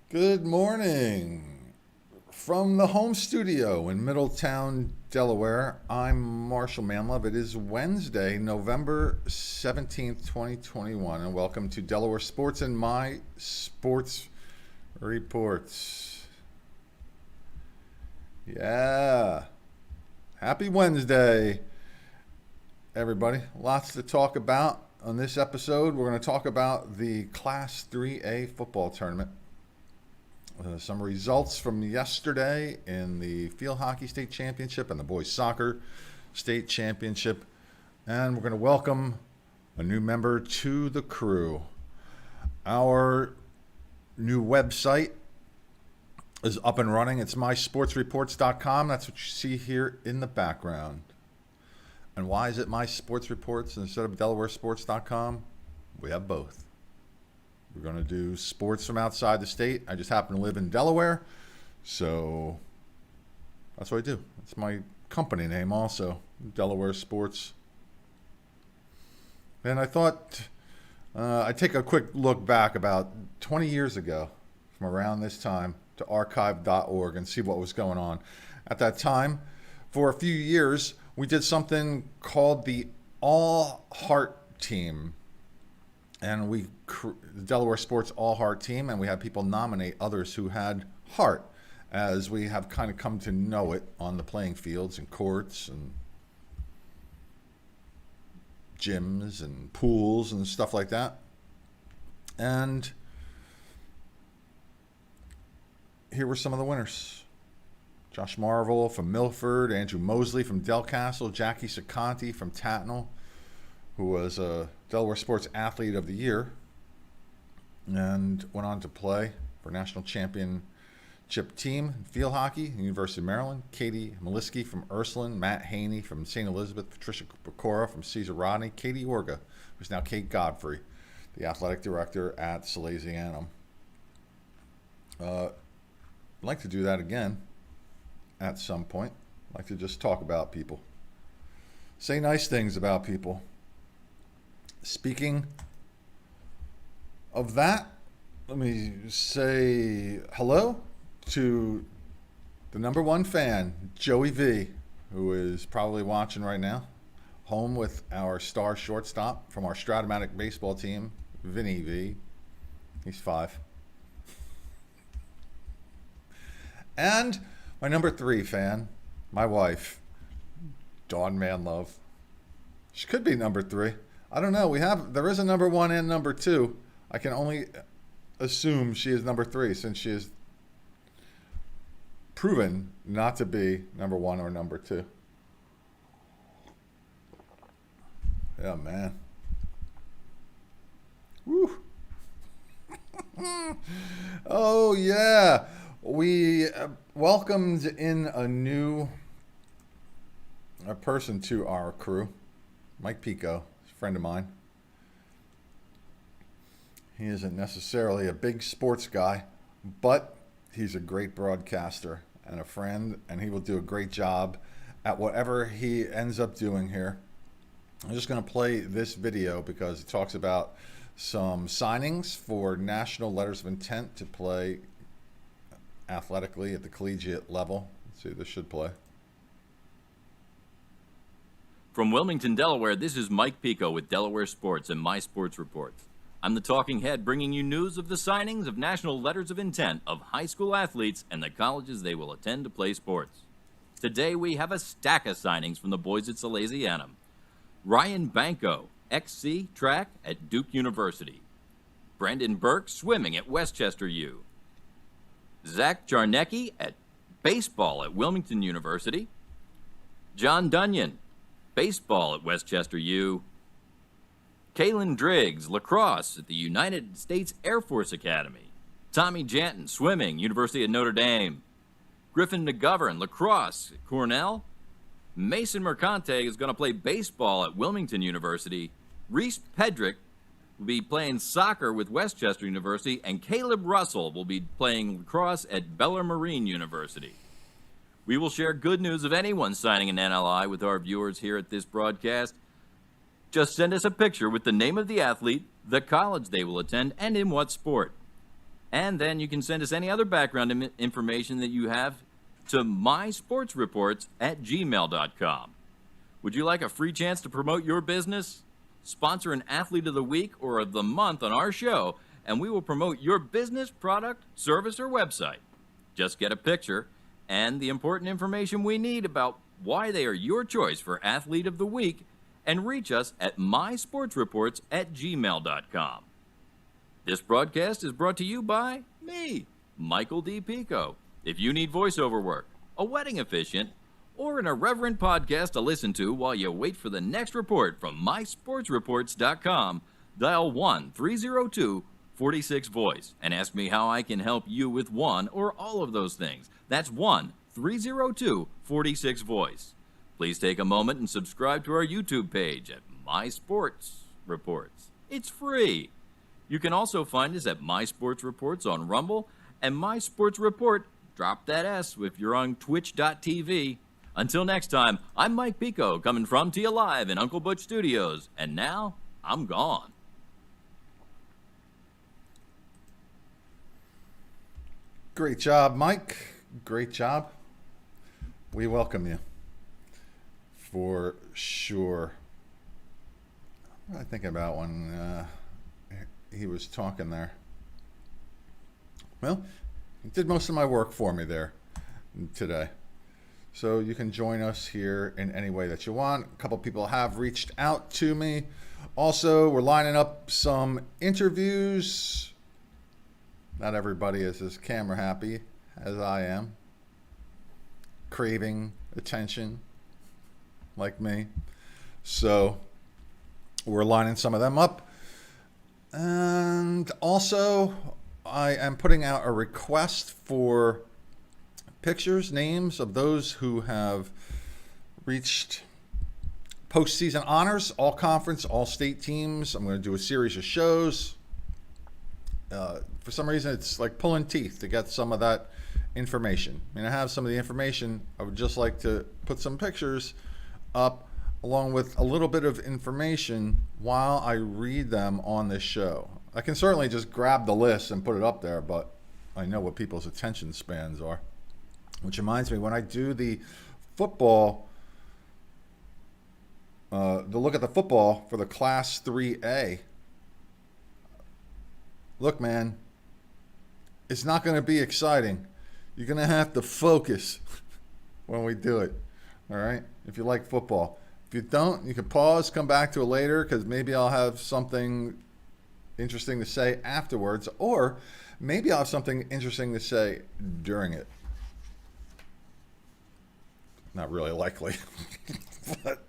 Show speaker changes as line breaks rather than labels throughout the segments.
Good morning. From the home studio in Middletown, Delaware, I'm Marshal Manlove. It is Wednesday, November 17th, 2021, and welcome to Delaware Sports and My Sports Reports. Yeah. Happy Wednesday, everybody. Lots to talk about on this episode. We're going to talk about the Class 3A football tournament. Some results from yesterday in the field hockey state championship and the boys soccer state championship. And we're going to welcome a new member to the crew. Our new website is up and running. It's mysportsreports.com. That's what you see here in the background. And why is it mysportsreports instead of delawaresports.com? We have both. We're going to do sports from outside the state. I just happen to live in Delaware, so that's what I do. It's my company name also, Delaware Sports. And I thought I'd take a quick look back about 20 years ago from around this time to archive.org and see what was going on. At that time, for a few years, we did something called the All Heart Team. And the Delaware Sports All Heart Team, and we had people nominate others who had heart, as we have kind of come to know it on the playing fields and courts and gyms and pools and stuff like that. And here were some of the winners. Josh Marvel from Milford, Andrew Mosley from Delcastle, Jackie Sacanti from Tatnall, who was a Delaware Sports Athlete of the Year and went on to play for national championship team in field hockey, University of Maryland. Katie Maliski from Ursuline, Matt Haney from St. Elizabeth, Patricia Pecora from Cesar Rodney, Katie Orga, who's now Kate Godfrey, the athletic director at Salesianum. I'd like to do that again at some point. I'd like to just talk about people. Say nice things about people. Speaking of that, let me say hello to the number one fan, Joey V, who is probably watching right now, home with our star shortstop from our Stratomatic baseball team, Vinny V. He's 5. And my number 3 fan, my wife, Dawn Manlove. She could be number 3. I don't know. There is a number 1 and number 2. I can only assume she is number 3 since she is proven not to be number 1 or number 2. Yeah, man. Woo. Oh, yeah. We welcomed in a person to our crew, Mike Pico. Friend of mine. He isn't necessarily a big sports guy, but he's a great broadcaster and a friend, and he will do a great job at whatever he ends up doing here. I'm just going to play this video because it talks about some signings for national letters of intent to play athletically at the collegiate level. Let's see, this should play.
From Wilmington, Delaware, this is Mike Pico with Delaware Sports and My Sports Reports. I'm the talking head bringing you news of the signings of national letters of intent of high school athletes and the colleges they will attend to play sports. Today we have a stack of signings from the boys at Salesianum. Ryan Banco, XC track at Duke University. Brendan Burke, swimming at Westchester U. Zach Jarnecki at baseball at Wilmington University. John Dunyan, baseball at Westchester U. Kaylin Driggs, lacrosse at the United States Air Force Academy. Tommy Janton, swimming, University of Notre Dame. Griffin McGovern, lacrosse at Cornell. Mason Mercante is going to play baseball at Wilmington University. Reese Pedrick will be playing soccer with Westchester University. And Caleb Russell will be playing lacrosse at Bellarmine University. We will share good news of anyone signing an NLI with our viewers here at this broadcast. Just send us a picture with the name of the athlete, the college they will attend, and in what sport. And then you can send us any other background information that you have to mysportsreports@gmail.com. Would you like a free chance to promote your business? Sponsor an athlete of the week or of the month on our show, and we will promote your business, product, service, or website. Just get a picture and the important information we need about why they are your choice for athlete of the week, and reach us at mysportsreports@gmail.com. This broadcast is brought to you by me, Michael D. Pico. If you need voiceover work, a wedding officiant, or an irreverent podcast to listen to while you wait for the next report from mysportsreports.com, dial 1-302-46-VOICE and ask me how I can help you with one or all of those things. That's 1-302-46-VOICE. Please take a moment and subscribe to our YouTube page at My Sports Reports. It's free. You can also find us at My Sports Reports on Rumble and My Sports Report, drop that S if you're on twitch.tv. Until next time, I'm Mike Pico, coming from to you live in Uncle Butch Studios, and now I'm gone.
Great job, Mike. Great job. We welcome you. For sure. I think about when he was talking there. Well, he did most of my work for me there today. So you can join us here in any way that you want. A couple people have reached out to me. Also, we're lining up some interviews. Not everybody is as camera happy as I am, craving attention like me. So we're lining some of them up. And also, I am putting out a request for pictures, names of those who have reached postseason honors, all conference, all state teams. I'm going to do a series of shows. For some reason, it's like pulling teeth to get some of that information. I mean, I have some of the information. I would just like to put some pictures up along with a little bit of information while I read them on this show. I can certainly just grab the list and put it up there, but I know what people's attention spans are. Which reminds me, when I do the football, the look at the football for the Class 3A, look, man, it's not going to be exciting. You're going to have to focus when we do it, all right, if you like football. If you don't, you can pause, come back to it later, because maybe I'll have something interesting to say afterwards, or maybe I'll have something interesting to say during it. Not really likely, but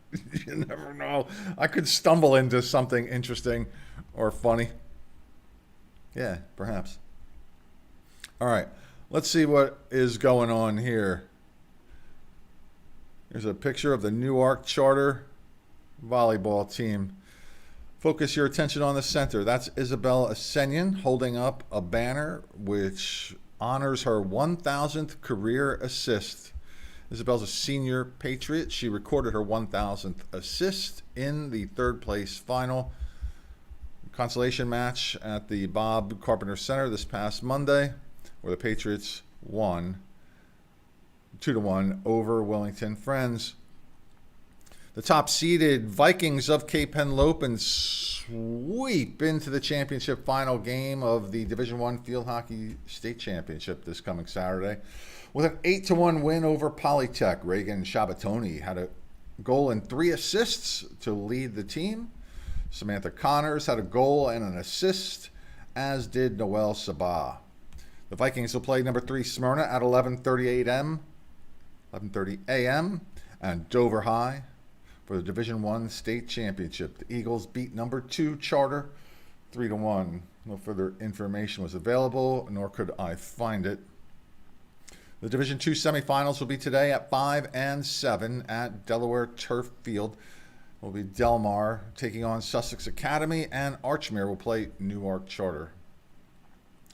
you never know. I could stumble into something interesting or funny. Yeah, perhaps. All right, let's see what is going on here. Here's a picture of the Newark Charter volleyball team. Focus your attention on the center. That's Isabel Asenyan holding up a banner which honors her 1,000th career assist. Isabel's a senior Patriot. She recorded her 1,000th assist in the third place final consolation match at the Bob Carpenter Center this past Monday, where the Patriots won 2-1 over Wellington Friends. The top-seeded Vikings of Cape Henlopen sweep into the championship final game of the Division I Field Hockey State Championship this coming Saturday with an 8-1 win over Polytech. Reagan Shabatoni had a goal and 3 assists to lead the team. Samantha Connors had a goal and an assist, as did Noelle Sabah. The Vikings will play number 3 Smyrna at 11:30 a.m. and Dover High for the Division I State Championship. The Eagles beat number 2 Charter 3-1. No further information was available, nor could I find it. The Division II semifinals will be today at 5 and 7 at Delaware Turf Field. It will be Delmar taking on Sussex Academy, and Archmere will play Newark Charter.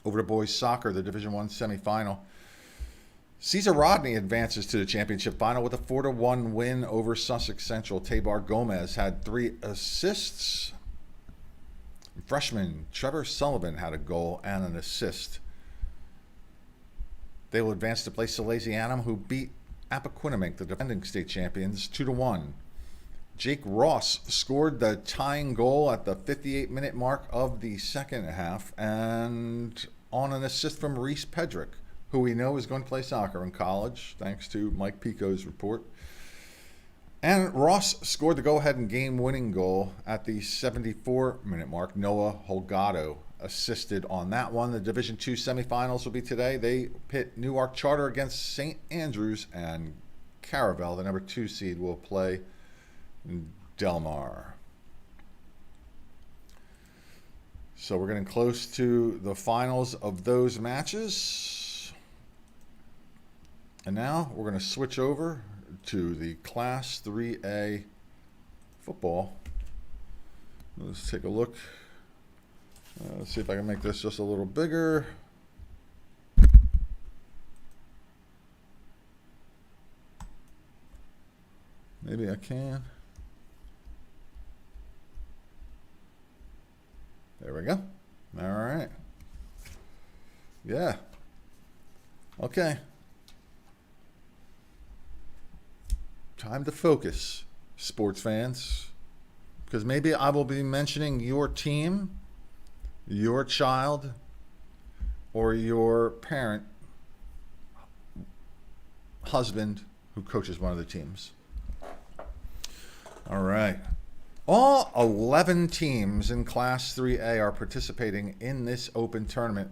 Over to boys soccer, the Division I semifinal. Cesar Rodney advances to the championship final with a 4-1 win over Sussex Central. Tabar Gomez had 3 assists. Freshman Trevor Sullivan had a goal and an assist They will advance to play Salesianum, who beat Appoquinimink, the defending state champions, 2-1. Jake Ross scored the tying goal at the 58-minute mark of the second half, and on an assist from Reese Pedrick, who we know is going to play soccer in college, thanks to Mike Pico's report. And Ross scored the go-ahead and game-winning goal at the 74-minute mark. Noah Holgado assisted on that one. The Division II semifinals will be today. They pit Newark Charter against St. Andrews, and Caravel, the number 2 seed, will play Delmar. So we're getting close to the finals of those matches. And now we're going to switch over to the Class 3A football. Let's take a look. Let's see if I can make this just a little bigger. Maybe I can. There we go. All right. Yeah. Okay. Time to focus, sports fans, because maybe I will be mentioning your team, your child, or your parent, husband who coaches one of the teams. All right. All 11 teams in Class 3A are participating in this open tournament.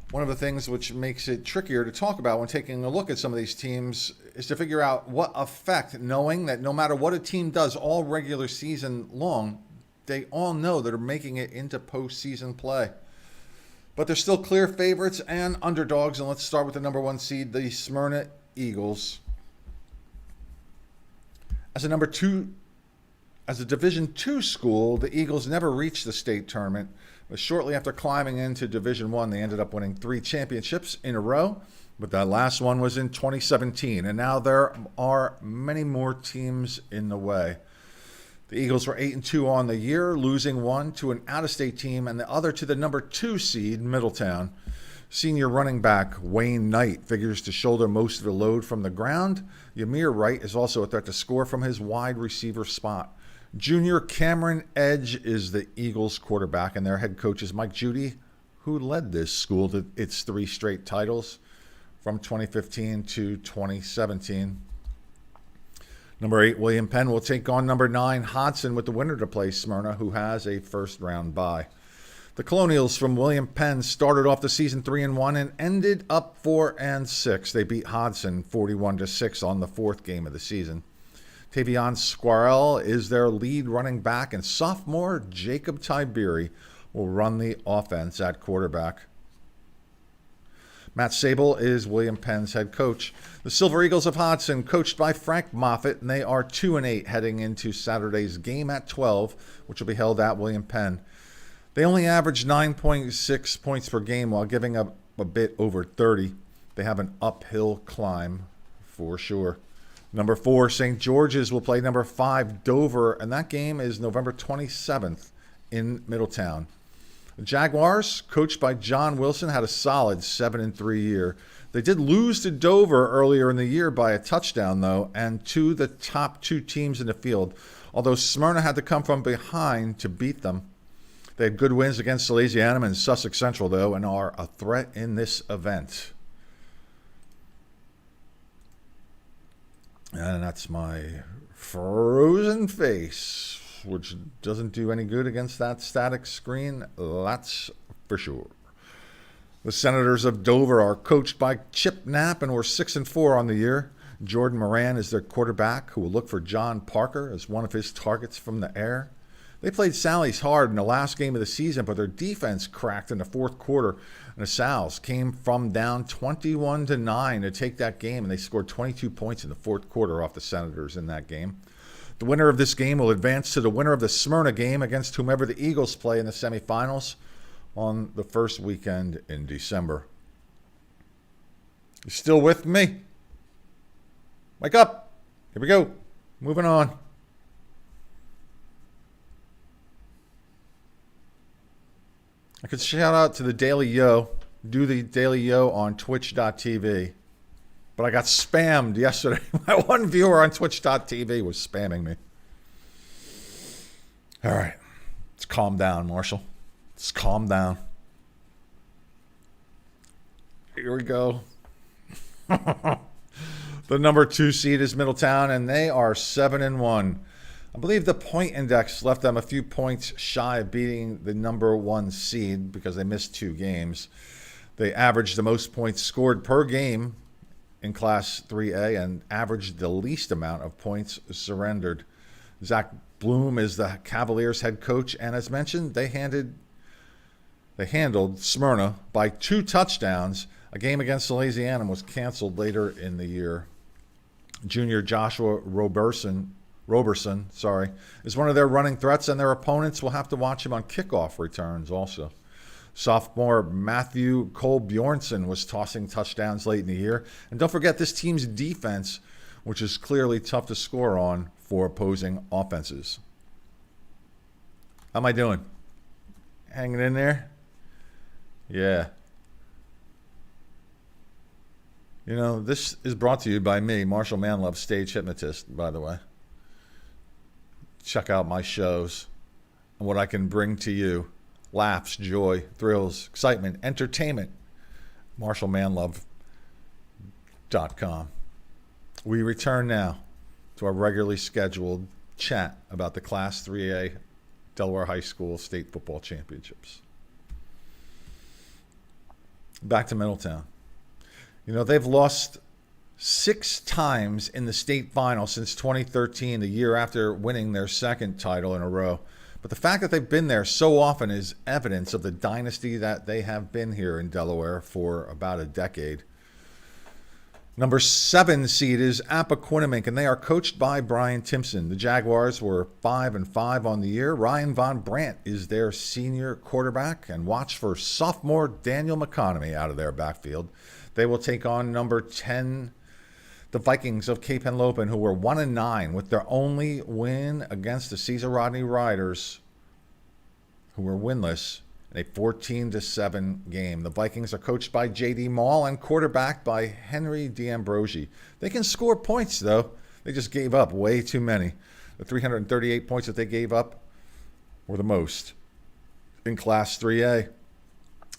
One of the things which makes it trickier to talk about when taking a look at some of these teams is to figure out what effect, knowing that no matter what a team does all regular season long, they all know that are making it into postseason play. But they're still clear favorites and underdogs, and let's start with the number 1 seed, the Smyrna Eagles. As a Division II school, the Eagles never reached the state tournament, but shortly after climbing into Division I, they ended up winning 3 championships in a row, but that last one was in 2017, and now there are many more teams in the way. The Eagles were 8-2 on the year, losing one to an out-of-state team and the other to the number 2 seed, Middletown. Senior running back Wayne Knight figures to shoulder most of the load from the ground. Ymir Wright is also a threat to score from his wide receiver spot. Junior Cameron Edge is the Eagles quarterback, and their head coach is Mike Judy, who led this school to its 3 straight titles from 2015 to 2017. Number 8, William Penn, will take on number 9, Hodson, with the winner to play Smyrna, who has a first-round bye. The Colonials from William Penn started off the season 3-1 and ended up 4-6. They beat Hodson 41-6 on the 4th game of the season. Tavion Squirrell is their lead running back, and sophomore Jacob Tiberi will run the offense at quarterback. Matt Sable is William Penn's head coach. The Silver Eagles of Hodson, coached by Frank Moffitt, and they are 2-8 heading into Saturday's game at 12, which will be held at William Penn. They only average 9.6 points per game while giving up a bit over 30. They have an uphill climb for sure. Number 4, St. George's will play number 5, Dover, and that game is November 27th in Middletown. The Jaguars, coached by John Wilson, had a solid 7-3 year. They did lose to Dover earlier in the year by a touchdown, though, and to the top 2 teams in the field, although Smyrna had to come from behind to beat them. They had good wins against Salesianum and Sussex Central, though, and are a threat in this event. And that's my frozen face, which doesn't do any good against that static screen, that's for sure. The Senators of Dover are coached by Chip Knapp and were 6-4 on the year. Jordan Moran is their quarterback, who will look for John Parker as one of his targets from the air. They played Sally's hard in the last game of the season, but their defense cracked in the 4th quarter, and the Sals came from down 21-9 to take that game, and they scored 22 points in the 4th quarter off the Senators in that game. The winner of this game will advance to the winner of the Smyrna game against whomever the Eagles play in the semifinals on the first weekend in December. You still with me? Wake up. Here we go. Moving on. I could shout out to the Daily Yo, do the Daily Yo on twitch.tv. But I got spammed yesterday. My one viewer on twitch.tv was spamming me. All right. Let's calm down, Marshall. Let's calm down. Here we go. The number 2 seed is Middletown, and they are 7-1. I believe the point index left them a few points shy of beating the number 1 seed because they missed 2 games. They averaged the most points scored per game in Class 3A and averaged the least amount of points surrendered. Zach Bloom is the Cavaliers head coach, and as mentioned, they handled Smyrna by 2 touchdowns. A game against Salesianum was canceled later in the year. Junior Joshua Roberson, is one of their running threats, and their opponents will have to watch him on kickoff returns also. Sophomore Matthew Cole Bjornson was tossing touchdowns late in the year. And don't forget this team's defense, which is clearly tough to score on for opposing offenses. How am I doing? Hanging in there? Yeah. You know, this is brought to you by me, Marshal Manlove, stage hypnotist, by the way. Check out my shows and what I can bring to you. Laughs, joy, thrills, excitement, entertainment. MarshallManlove.com. We return now to our regularly scheduled chat about the Class 3A Delaware High School State Football Championships. Back to Middletown. You know, they've lost 6 times in the state final since 2013, the year after winning their 2nd title in a row. But the fact that they've been there so often is evidence of the dynasty that they have been here in Delaware for about a decade. Number 7 seed is Appoquinimink, and they are coached by Brian Timpson. The Jaguars were 5-5 on the year. Ryan Von Brandt is their senior quarterback, and watch for sophomore Daniel McConomy out of their backfield. They will take on number 10, the Vikings of Cape Henlopen, who were 1-9 with their only win against the Caesar Rodney Riders, who were winless in a 14-7 game. The Vikings are coached by J.D. Mall and quarterbacked by Henry D'Ambrosi. They can score points, though. They just gave up way too many. The 338 points that they gave up were the most in Class 3A.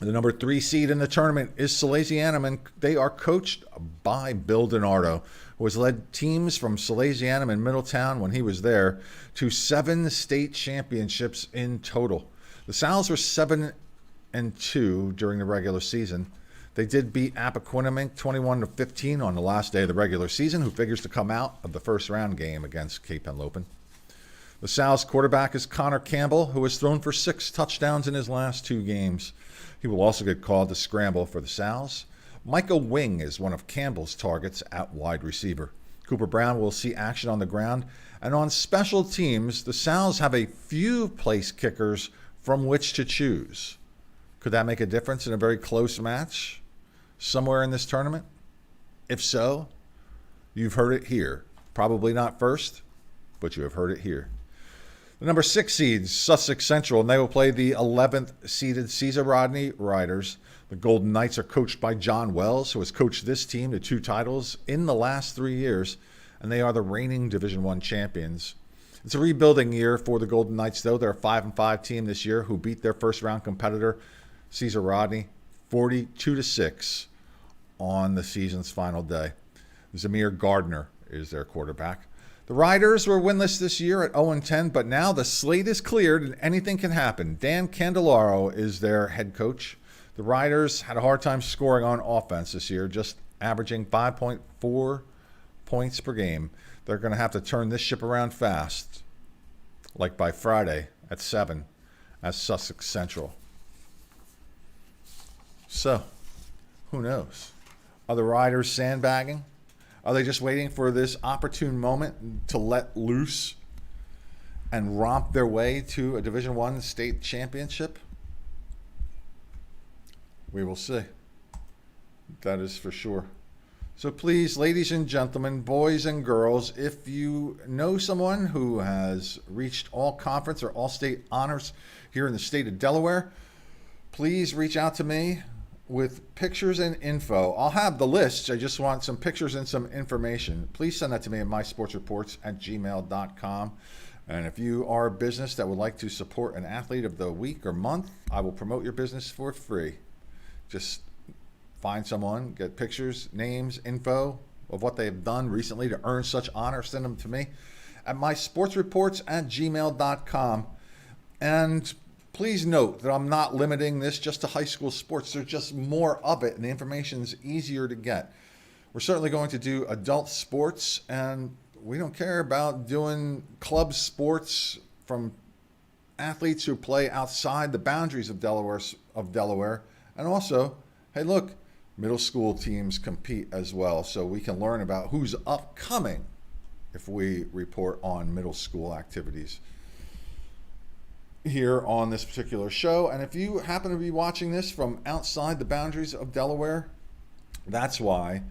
The number 3 seed in the tournament is Salesianum, and they are coached by Bill DiNardo, who has led teams from Salesianum and Middletown when he was there to 7 state championships in total. The Sal's were 7-2 during the regular season. They did beat Appoquinimink 21-15 on the last day of the regular season, who figures to come out of the first round game against Cape Henlopen. The Sal's quarterback is Connor Campbell, who has thrown for 6 touchdowns in his last 2 games. He will also get called to scramble for the Sal's. Micah Wing is one of Campbell's targets at wide receiver. Cooper Brown will see action on the ground. And on special teams, the Sal's have a few place kickers from which to choose. Could that make a difference in a very close match somewhere in this tournament? If so, you've heard it here. Probably not first, but you have heard it here. The number 6 seeds, Sussex Central, and they will play the 11th seeded Caesar Rodney Riders. The Golden Knights are coached by John Wells, who has coached this team to 2 titles in the last 3 years, and they are the reigning Division I champions. It's a rebuilding year for the Golden Knights, though. They're a 5-5 team this year who beat their first-round competitor, Caesar Rodney, 42-6 on the season's final day. Zamir Gardner is their quarterback. The Riders were winless this year at 0-10, but now the slate is cleared and anything can happen. Dan Candelaro is their head coach. The Riders had a hard time scoring on offense this year, just averaging 5.4 points per game. They're going to have to turn this ship around fast, like by Friday at 7 as Sussex Central. So, who knows? Are the Riders sandbagging? Are they just waiting for this opportune moment to let loose and romp their way to a Division I state championship? We will see. That is for sure. So please, ladies and gentlemen, boys and girls, if you know someone who has reached all conference or all state honors here in the state of Delaware, please reach out to me with pictures and info. I'll have the lists. I just want some pictures and some information. Please send that to me at mysportsreports@gmail.com. And if you are a business that would like to support an athlete of the week or month, I will promote your business for free. Just find someone, get pictures, names, info of what they've done recently to earn such honor. Send them to me at mysportsreports@gmail.com. And please note that I'm not limiting this just to high school sports. There's just more of it, and the information's easier to get. We're certainly going to do adult sports, and we don't care about doing club sports from athletes who play outside the boundaries of Delaware. And also, hey, look, middle school teams compete as well, so we can learn about who's upcoming if we report on middle school activities here on this particular show. And if you happen to be watching this from outside the boundaries of Delaware, that's why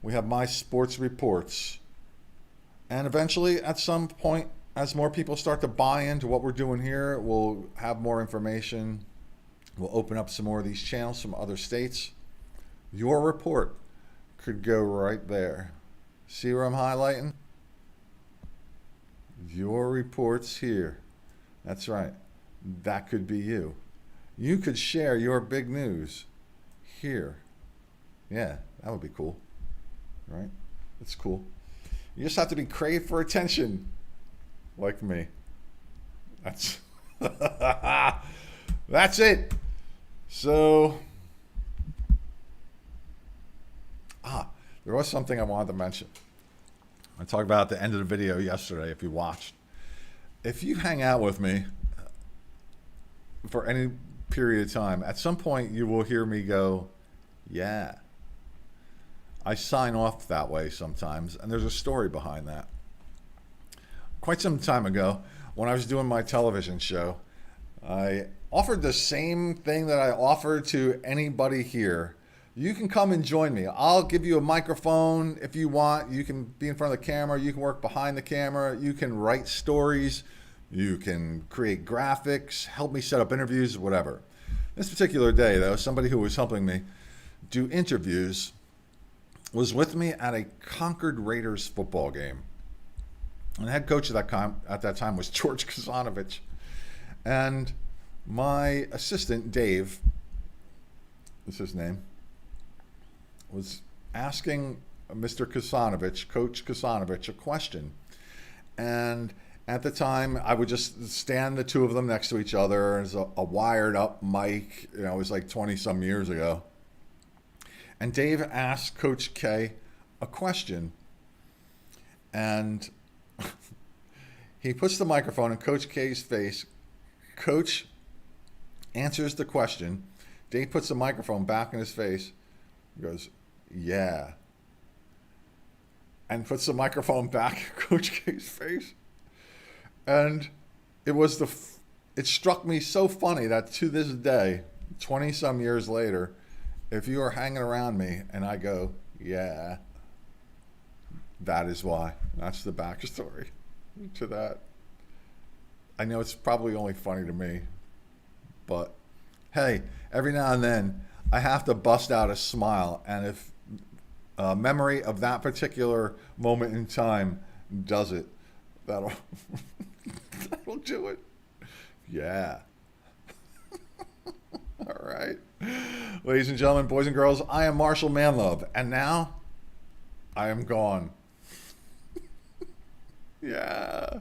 we have My Sports Reports. And eventually, at some point, as more people start to buy into what we're doing here, we'll have more information. We'll open up some more of these channels from other states. Your report could go right there. See where I'm highlighting? Your report's here. That's right. That could be you. You could share your big news here. Yeah, that would be cool. Right? That's cool. You just have to be craved for attention, like me. That's that's it. So, there was something I wanted to mention. I talked about at the end of the video yesterday, if you watched. If you hang out with me for any period of time, at some point you will hear me go, yeah. I sign off that way sometimes, and there's a story behind that. Quite some time ago, when I was doing my television show, I offered the same thing that I offered to anybody here. You can come and join me. I'll give you a microphone if you want. You can be in front of the camera. You can work behind the camera. You can write stories. You can create graphics, help me set up interviews, whatever. This particular day, though, somebody who was helping me do interviews was with me at a Concord Raiders football game. And the head coach at that time was George Kasanovich. And my assistant, Dave, is his name, was asking Mr. Kasanovich, Coach Kasanovich, a question. And at the time, I would just stand the two of them next to each other. There's a wired up mic. You know, it was like 20 some years ago. And Dave asked Coach K a question. And he puts the microphone in Coach K's face. Coach answers the question. Dave puts the microphone back in his face. He goes, yeah. And puts the microphone back in Coach K's face. And it struck me so funny that to this day, 20 some years later, if you are hanging around me and I go, yeah, that is why. That's the backstory to that. I know it's probably only funny to me, but hey, every now and then I have to bust out a smile. And if a memory of that particular moment in time does it, that'll do it. Yeah. All right. Ladies and gentlemen, boys and girls, I am Marshal Manlove, and now I am gone. Yeah.